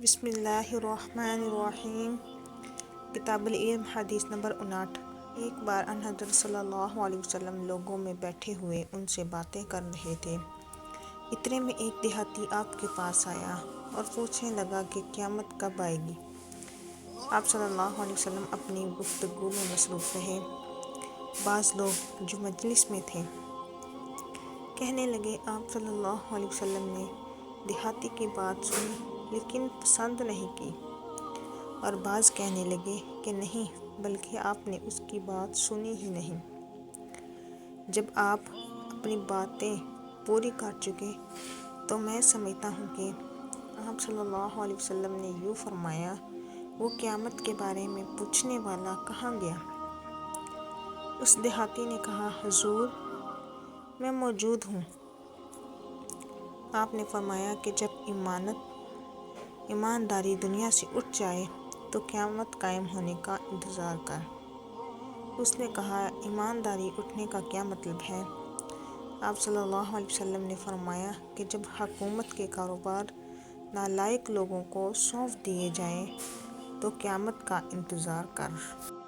بسم اللہ الرحمن الرحیم۔ کتاب العلم حدیث نمبر 59۔ ایک بار ان حضرت صلی اللہ علیہ وسلم لوگوں میں بیٹھے ہوئے ان سے باتیں کر رہے تھے۔ اتنے میں ایک دیہاتی آپ کے پاس آیا اور پوچھنے لگا کہ قیامت کب آئے گی۔ آپ صلی اللہ علیہ وسلم اپنی گفتگو میں مصروف رہے۔ بعض لوگ جو مجلس میں تھے کہنے لگے، آپ صلی اللہ علیہ وسلم نے دیہاتی کی بات سنی لیکن پسند نہیں کی، اور بعض کہنے لگے کہ نہیں، بلکہ آپ نے اس کی بات سنی ہی نہیں۔ جب آپ اپنی باتیں پوری کر چکے تو میں سمجھتا ہوں کہ آپ صلی اللہ علیہ وسلم نے یوں فرمایا، وہ قیامت کے بارے میں پوچھنے والا کہاں گیا؟ اس دیہاتی نے کہا، حضور، میں موجود ہوں۔ آپ نے فرمایا کہ جب ایمانداری دنیا سے اٹھ جائے تو قیامت قائم ہونے کا انتظار کر۔ اس نے کہا، ایمانداری اٹھنے کا کیا مطلب ہے؟ آپ صلی اللہ علیہ وسلم نے فرمایا کہ جب حکومت کے کاروبار نالائق لوگوں کو سونپ دیے جائیں تو قیامت کا انتظار کر۔